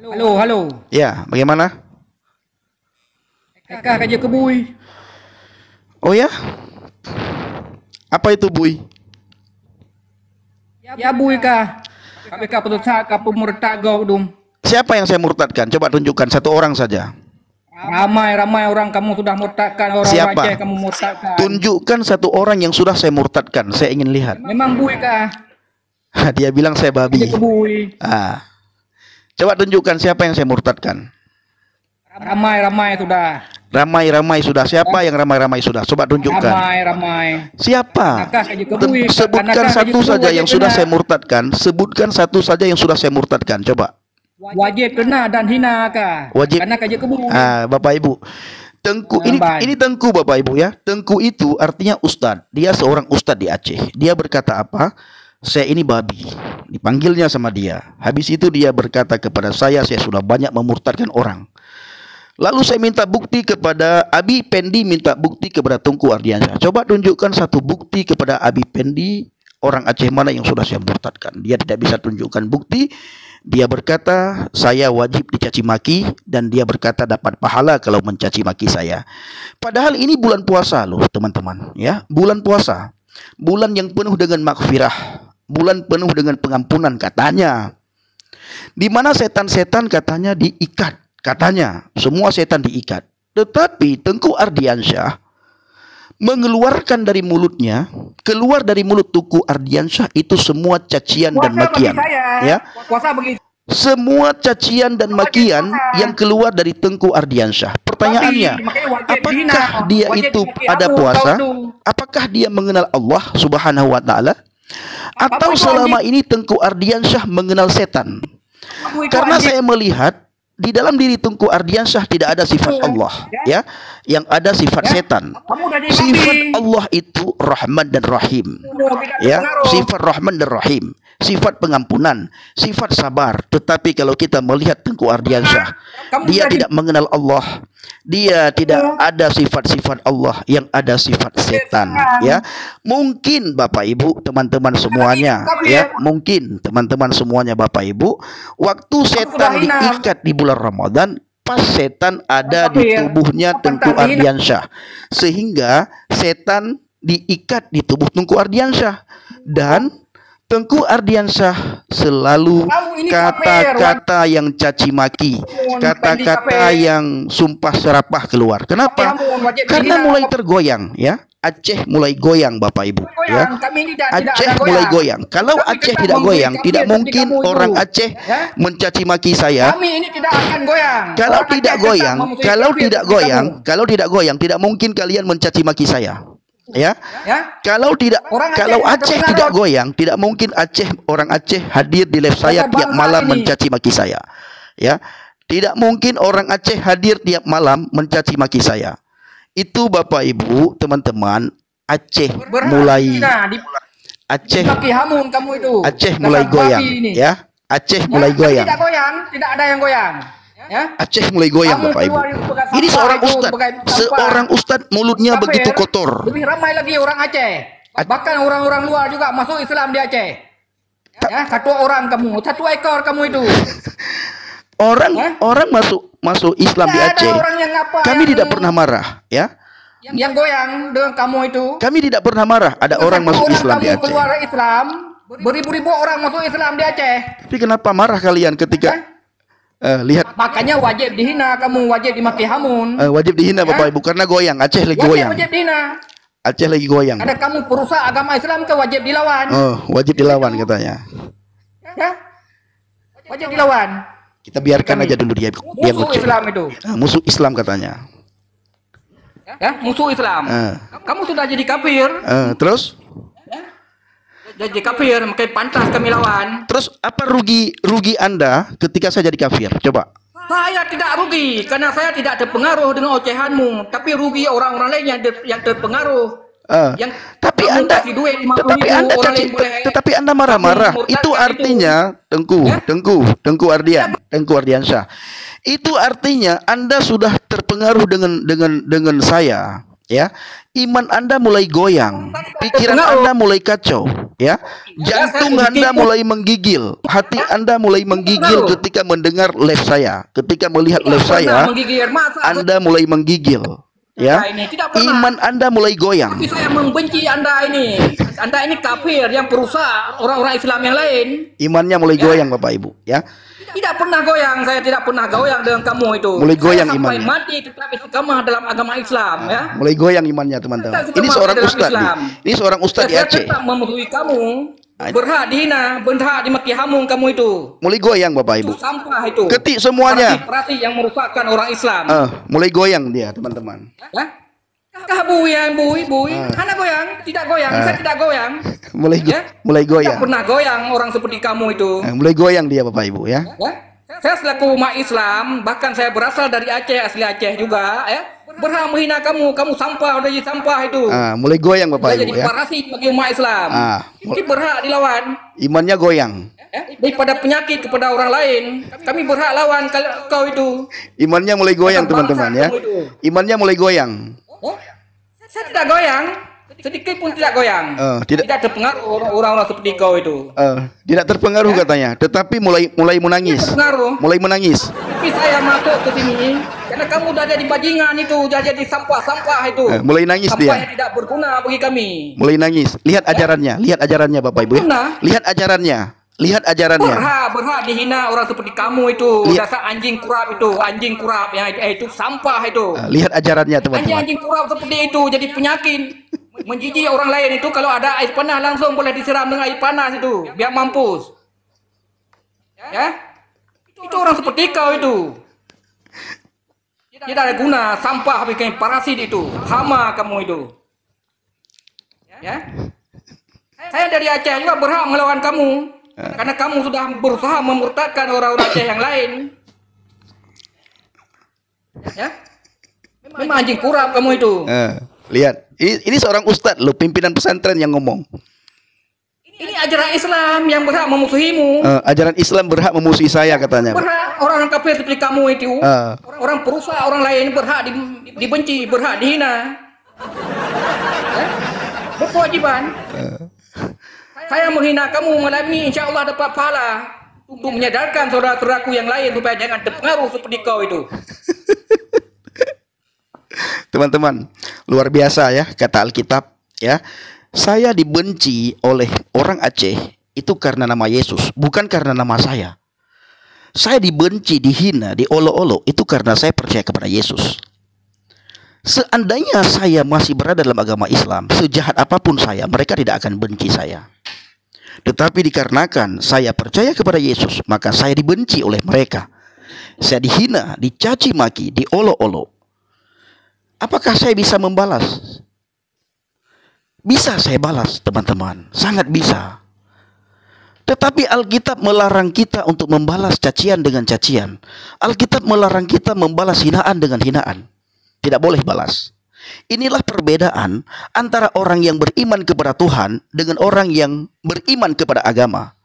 Halo, halo. Ya, bagaimana? Kakak kerja kebui. Oh ya? Apa itu, Bui? Ya bui kah? Kami kah petusak kah pemurtad kau dum. Siapa yang saya murtadkan? Coba tunjukkan satu orang saja. Ramai orang kamu sudah murtadkan, orang Siapa? Aceh kamu murtadkan. Tunjukkan satu orang yang sudah saya murtadkan. Saya ingin lihat. Memang bui kah? Dia bilang saya babi. Kerja kebui. Coba tunjukkan siapa yang saya murtadkan. Ramai sudah. Ramai sudah. Siapa yang ramai sudah? Coba tunjukkan. Ramai. Siapa? Nakah kerja kebui. Sebutkan satu saja yang sudah saya murtadkan. Sebutkan satu saja yang sudah saya murtadkan. Coba. Wajib kena dan hina kah? Wajib. Karena kerja kebui. Bapak Ibu. Tengku ini Tengku, Bapak Ibu ya. Tengku itu artinya ustadz. Dia seorang ustadz di Aceh. Dia berkata apa? Saya ini babi. Dipanggilnya sama dia. Habis itu dia berkata kepada saya sudah banyak memurtadkan orang. Lalu saya minta bukti kepada Abi Pendi, minta bukti kepada Tengku Ardiansyah. Coba tunjukkan satu bukti kepada Abi Pendi, orang Aceh mana yang sudah saya murtadkan. Dia tidak bisa tunjukkan bukti. Dia berkata saya wajib dicaci maki, dan dia berkata dapat pahala kalau mencaci maki saya. Padahal ini bulan puasa loh teman-teman ya. Bulan puasa, bulan yang penuh dengan maghfirah, bulan penuh dengan pengampunan katanya. Di mana setan-setan katanya diikat. Katanya semua setan diikat. Tetapi Tengku Ardiansyah mengeluarkan dari mulutnya, keluar dari mulut Tengku Ardiansyah itu semua cacian dan makian. Ya. Semua cacian dan makian yang keluar dari Tengku Ardiansyah. Pertanyaannya, apakah dia itu ada puasa? Apakah dia mengenal Allah Subhanahu wa taala? Atau selama ini Tengku Ardiansyah mengenal setan? Karena saya melihat di dalam diri Tengku Ardiansyah tidak ada sifat Allah ya, yang ada sifat setan. Sifat Allah itu Rahman dan Rahim ya, sifat Rahman dan Rahim, sifat pengampunan, sifat sabar. Tetapi kalau kita melihat Tengku Ardiansyah, dia tidak mengenal Allah. Dia tidak ada sifat-sifat Allah, yang ada sifat setan ya. Mungkin Bapak Ibu, teman-teman semuanya ya, mungkin teman-teman semuanya Bapak Ibu, waktu setan diikat di bulan Ramadan, pas setan ada di tubuhnya Tengku Ardiansyah, sehingga setan diikat di tubuh Tengku Ardiansyah. Dan Tengku Ardiansyah selalu kata-kata yang caci maki, kata-kata yang sumpah serapah keluar. Kenapa? Karena mulai tergoyang ya. Aceh mulai goyang Bapak Ibu ya. Aceh mulai goyang. Kalau Aceh tidak goyang, tidak mungkin orang Aceh mencaci maki saya. Kalau tidak goyang, tidak mungkin kalian mencaci maki saya. Ya, kalau Aceh tidak goyang, tidak mungkin orang Aceh hadir di live saya tiap malam mencaci maki saya. Ya, tidak mungkin orang Aceh hadir tiap malam mencaci maki saya. Itu Bapak Ibu, teman-teman, Aceh mulai goyang, ya. Aceh mulai goyang. Tidak ada yang goyang. Ya? Aceh mulai goyang Bapak Ibu. Ini seorang ustadz mulutnya begitu kotor. Lebih ramai lagi orang Aceh. Bahkan orang-orang luar juga masuk Islam di Aceh. Ya, satu orang kamu, satu ekor kamu itu. Orang masuk Islam di Aceh. Kami tidak pernah marah, ya. Yang goyang dengan kamu itu. Kami tidak pernah marah. Ada orang masuk Islam di Aceh. Keluar Islam, beribu-ribu orang masuk Islam di Aceh. Tapi kenapa marah kalian ketika lihat? Makanya wajib dihina kamu, wajib dimaki hamun. Wajib dihina Bapak Ibu karena goyang. Aceh lagi goyang. Wajib dihina. Aceh lagi goyang. Ada kamu perusak agama Islam ke wajib dilawan. Wajib dilawan katanya. Ya? Wajib dilawan. Kita biarkan aja dulu dia musuh Islam itu. Musuh Islam katanya. Ya, musuh Islam. Kamu sudah jadi kafir. Terus? Jadi kafir, makanya pantas kami lawan. Terus apa rugi Anda ketika saya jadi kafir? Coba. Saya tidak rugi karena saya tidak terpengaruh dengan ocehanmu, tapi rugi orang-orang lain yang terpengaruh. Tetapi Anda marah-marah. Itu artinya Tengku Ardiansyah. Itu artinya Anda sudah terpengaruh dengan saya. ya, iman Anda mulai goyang, pikiran Anda mulai kacau, ya, jantung Anda mulai menggigil, hati Anda mulai menggigil ketika mendengar live saya, ketika melihat live saya, Anda mulai menggigil, ya, iman Anda mulai goyang. Tapi saya membenci Anda ini. Anda ini kafir yang perusak orang-orang Islam yang lain. Imannya mulai goyang, Bapak Ibu, ya. Tidak pernah goyang, saya tidak pernah goyang dengan kamu itu. Mulai goyang saya sampai imannya. mati tetap istiqamah dalam agama Islam, ya. Mulai goyang imannya, teman-teman. Ini seorang ustadz, ini seorang ustadz di Saya Aceh. tetap memusuhi kamu, berhak dihina, berhak dimaki hamun kamu itu. Mulai goyang, Bapak Ibu. Itu sampah itu. Ketik semuanya. Perati yang merusakkan orang Islam. Mulai goyang dia, teman-teman. Ya? Kah bui, anak goyang, tidak goyang, saya tidak goyang. Mulai Tidak goyang. pernah goyang orang seperti kamu itu. Mulai goyang dia, Bapak Ibu, ya. Ya? Saya selaku umat Islam, bahkan saya berasal dari Aceh, asli Aceh juga, ya. Berhak menghina kamu sampah, udah jadi sampah itu. Mulai goyang, Bapak Udah Ibu, jadi ya. parasit bagi umat Islam. Ini berhak dilawan. Imannya goyang. Ya? Daripada penyakit kepada orang lain, kami berhak lawan kalau kau itu. Imannya mulai goyang, teman-teman, ya. Imannya mulai goyang. Saya tidak goyang, sedikit pun tidak goyang. Tidak terpengaruh orang-orang seperti kau itu. Tidak terpengaruh katanya, tetapi mulai menangis. Terpengaruh. Mulai menangis. Tapi saya masuk ke sini karena kamu udah jadi bajingan itu, udah jadi sampah itu. Mulai nangis sampah dia. yang tidak berguna bagi kami. Mulai nangis. Lihat ajarannya, Bapak Ibu. Ya. Lihat ajarannya. Berhak dihina orang seperti kamu itu. Dasar anjing kurap yang itu sampah itu. Lihat ajarannya, teman-teman. Anjing kurap seperti itu jadi penyakit. Menjijik orang lain itu, kalau ada air panas langsung boleh disiram dengan air panas itu biar mampus. Ya? Itu orang seperti kau itu. Tidak ada guna, sampah bikin parasit itu. Hama kamu itu. Ya? Saya dari Aceh juga berhak melawan kamu. Karena kamu sudah berusaha memurtadkan orang-orang Aceh yang lain. Ya? Memang anjing kurap kamu itu. Lihat, ini seorang ustadz loh, pimpinan pesantren yang ngomong. Ini ajaran Islam yang berhak memusuhimu. Ajaran Islam berhak memusuhi saya, katanya. Berhak orang kafir seperti kamu itu. Orang perusak orang lain berhak dibenci, berhak dihina. Ya? Berkewajiban. Saya menghina kamu malam ini, insya Allah dapat pahala untuk menyadarkan saudara-saudaraku yang lain supaya jangan terpengaruh seperti kau itu. Teman-teman, luar biasa ya kata Alkitab, ya. Saya dibenci oleh orang Aceh itu karena nama Yesus, bukan karena nama saya. Saya dibenci, dihina, diolok-olok itu karena saya percaya kepada Yesus. Seandainya saya masih berada dalam agama Islam, sejahat apapun saya, mereka tidak akan benci saya. Tetapi dikarenakan saya percaya kepada Yesus, maka saya dibenci oleh mereka. Saya dihina, dicaci maki, diolok-olok. Apakah saya bisa membalas? Bisa saya balas, teman-teman. Sangat bisa. Tetapi Alkitab melarang kita untuk membalas cacian dengan cacian. Alkitab melarang kita membalas hinaan dengan hinaan. Tidak boleh balas. Inilah perbedaan antara orang yang beriman kepada Tuhan dengan orang yang beriman kepada agama.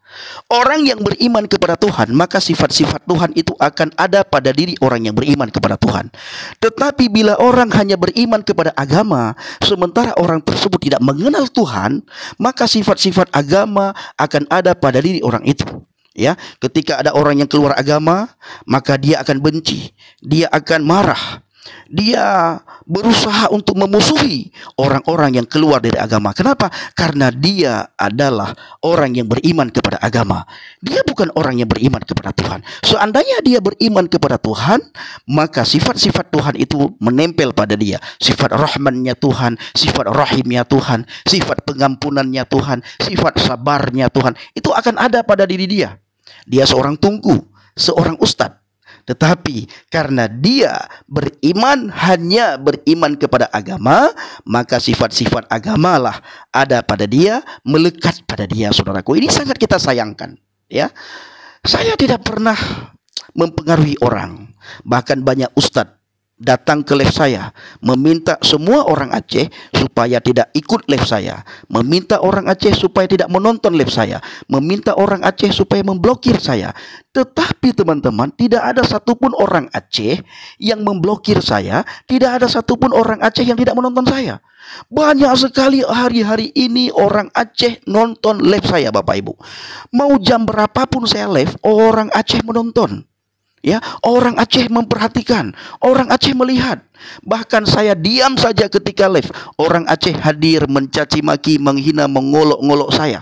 Orang yang beriman kepada Tuhan, maka sifat-sifat Tuhan itu akan ada pada diri orang yang beriman kepada Tuhan. Tetapi bila orang hanya beriman kepada agama, sementara orang tersebut tidak mengenal Tuhan, maka sifat-sifat agama akan ada pada diri orang itu. Ya, ketika ada orang yang keluar agama, maka dia akan benci, dia akan marah. Dia berusaha untuk memusuhi orang-orang yang keluar dari agama. Kenapa? Karena dia adalah orang yang beriman kepada agama. Dia bukan orang yang beriman kepada Tuhan. Seandainya dia beriman kepada Tuhan, maka sifat-sifat Tuhan itu menempel pada dia. Sifat rahmannya Tuhan, sifat rahimnya Tuhan, sifat pengampunannya Tuhan, sifat sabarnya Tuhan. Itu akan ada pada diri dia. Dia seorang tungku, seorang ustadz. Tetapi karena dia hanya beriman kepada agama, maka sifat-sifat agamalah ada pada dia, melekat pada dia, saudaraku. Ini sangat kita sayangkan, ya. Saya tidak pernah mempengaruhi orang. Bahkan banyak ustadz datang ke live saya, meminta semua orang Aceh supaya tidak ikut live saya, meminta orang Aceh supaya tidak menonton live saya, meminta orang Aceh supaya memblokir saya. Tetapi teman-teman, tidak ada satupun orang Aceh yang memblokir saya, tidak ada satupun orang Aceh yang tidak menonton saya. Banyak sekali hari-hari ini orang Aceh nonton live saya, Bapak Ibu. Mau jam berapapun saya live, orang Aceh menonton. Ya, orang Aceh memperhatikan, orang Aceh melihat. Bahkan saya diam saja ketika live, orang Aceh hadir mencaci maki, menghina, mengolok-ngolok saya.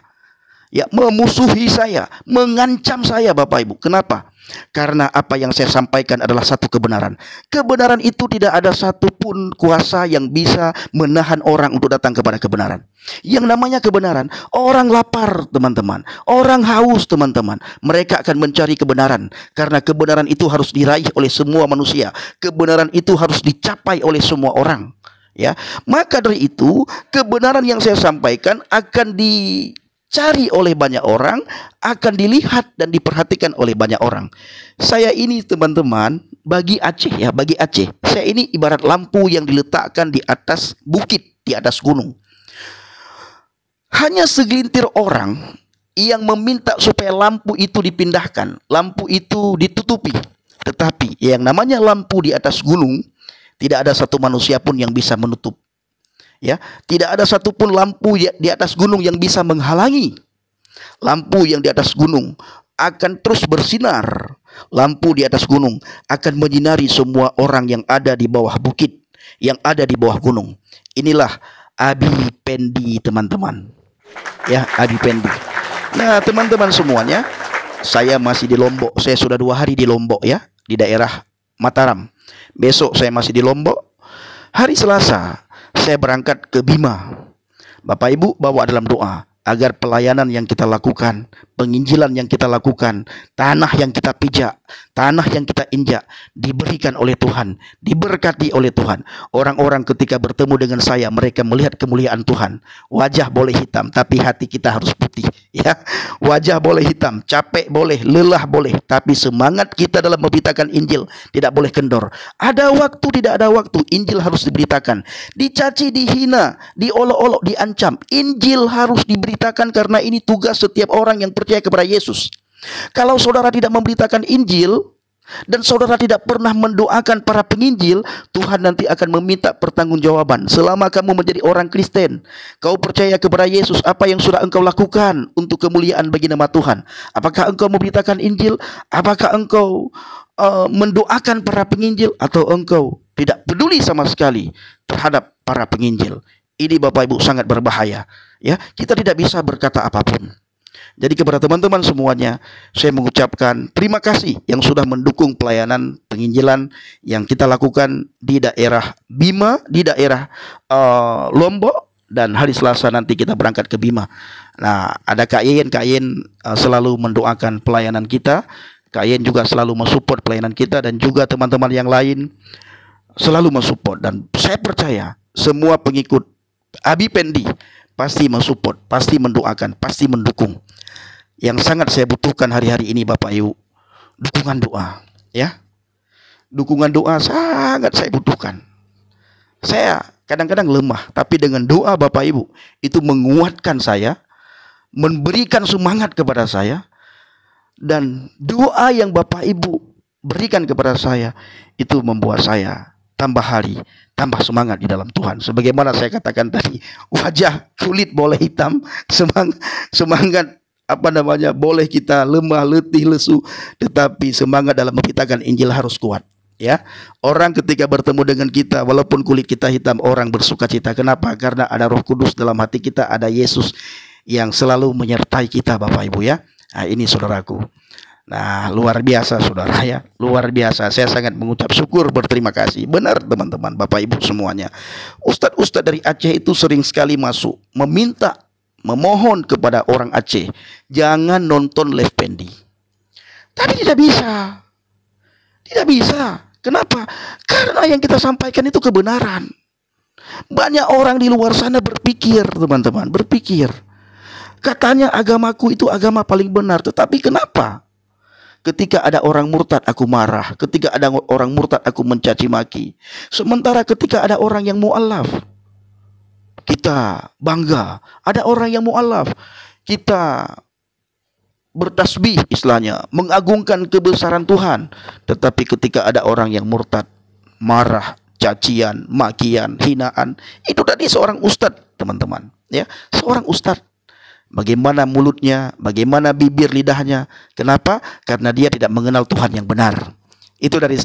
Ya, memusuhi saya, mengancam saya, Bapak Ibu. Kenapa? Karena apa yang saya sampaikan adalah satu kebenaran. Kebenaran itu tidak ada satupun kuasa yang bisa menahan orang untuk datang kepada kebenaran. Yang namanya kebenaran, orang lapar teman-teman, orang haus teman-teman, mereka akan mencari kebenaran. Karena kebenaran itu harus diraih oleh semua manusia. Kebenaran itu harus dicapai oleh semua orang. Ya, maka dari itu kebenaran yang saya sampaikan akan dicari oleh banyak orang, akan dilihat dan diperhatikan oleh banyak orang. Saya ini teman-teman, bagi Aceh ya, bagi Aceh, saya ini ibarat lampu yang diletakkan di atas bukit, di atas gunung. Hanya segelintir orang yang meminta supaya lampu itu dipindahkan, lampu itu ditutupi. Tetapi yang namanya lampu di atas gunung, tidak ada satu manusia pun yang bisa menutup. Ya, tidak ada satupun lampu di atas gunung yang bisa menghalangi. Lampu yang di atas gunung akan terus bersinar. Lampu di atas gunung akan menyinari semua orang yang ada di bawah bukit, yang ada di bawah gunung. Inilah Abi Pendi teman-teman. Ya, Abi Pendi. Nah teman-teman semuanya, saya masih di Lombok. Saya sudah 2 hari di Lombok ya, di daerah Mataram. Besok saya masih di Lombok. Hari Selasa saya berangkat ke Bima. Bapak Ibu bawa dalam doa agar pelayanan yang kita lakukan, penginjilan yang kita lakukan, tanah yang kita pijak, tanah yang kita injak, diberikan oleh Tuhan, diberkati oleh Tuhan. Orang-orang ketika bertemu dengan saya, mereka melihat kemuliaan Tuhan. Wajah boleh hitam, tapi hati kita harus putih. Ya, wajah boleh hitam, capek boleh, lelah boleh, tapi semangat kita dalam memberitakan Injil tidak boleh kendor. Ada waktu, tidak ada waktu, Injil harus diberitakan. Dicaci, dihina, diolok-olok, diancam, Injil harus diberitakan karena ini tugas setiap orang yang percaya kepada Yesus. Kalau saudara tidak memberitakan Injil dan saudara tidak pernah mendoakan para penginjil, Tuhan nanti akan meminta pertanggungjawaban. Selama kamu menjadi orang Kristen, kau percaya kepada Yesus, apa yang sudah engkau lakukan untuk kemuliaan bagi nama Tuhan? Apakah engkau memberitakan Injil? Apakah engkau mendoakan para penginjil? Atau engkau tidak peduli sama sekali terhadap para penginjil? Ini Bapak Ibu sangat berbahaya. Ya, kita tidak bisa berkata apapun. Jadi kepada teman-teman semuanya, saya mengucapkan terima kasih yang sudah mendukung pelayanan penginjilan yang kita lakukan di daerah Bima, di daerah Lombok, dan hari Selasa nanti kita berangkat ke Bima. Nah, ada Kak Yen selalu mendoakan pelayanan kita. Kak Yen juga selalu mensupport pelayanan kita, dan juga teman-teman yang lain selalu mensupport. Dan saya percaya semua pengikut Abi Pendi pasti mensupport, pasti mendoakan, pasti mendukung. Yang sangat saya butuhkan hari-hari ini Bapak Ibu, dukungan doa, ya. Dukungan doa sangat saya butuhkan. Saya kadang-kadang lemah, tapi dengan doa Bapak Ibu itu menguatkan saya, memberikan semangat kepada saya. Dan doa yang Bapak Ibu berikan kepada saya itu membuat saya tambah hari, tambah semangat di dalam Tuhan. Sebagaimana saya katakan tadi, wajah kulit boleh hitam, semangat boleh kita lemah, letih, lesu, tetapi semangat dalam memberitakan Injil harus kuat. Ya, orang ketika bertemu dengan kita, walaupun kulit kita hitam, orang bersuka cita. Kenapa? Karena ada Roh Kudus dalam hati kita, ada Yesus yang selalu menyertai kita, Bapak Ibu ya. Nah, ini saudaraku. Nah, luar biasa saudara ya, luar biasa. Saya sangat mengucap syukur, berterima kasih. Benar teman-teman, Bapak Ibu semuanya. Ustadz-ustadz dari Aceh itu sering sekali masuk memohon kepada orang Aceh, jangan nonton live Pendi. Tapi tidak bisa. Tidak bisa. Kenapa? Karena yang kita sampaikan itu kebenaran. Banyak orang di luar sana berpikir, teman-teman, berpikir. Katanya agamaku itu agama paling benar. Tetapi kenapa? Ketika ada orang murtad aku marah, ketika ada orang murtad aku mencaci maki. Sementara ketika ada orang yang mu'alaf, kita bangga. Ada orang yang mu'alaf, kita bertasbih istilahnya, mengagungkan kebesaran Tuhan. Tetapi ketika ada orang yang murtad, marah, cacian, makian, hinaan, itu tadi seorang ustadz, teman-teman, ya, seorang ustadz. Bagaimana mulutnya, bagaimana bibir lidahnya. Kenapa? Karena dia tidak mengenal Tuhan yang benar. Itu dari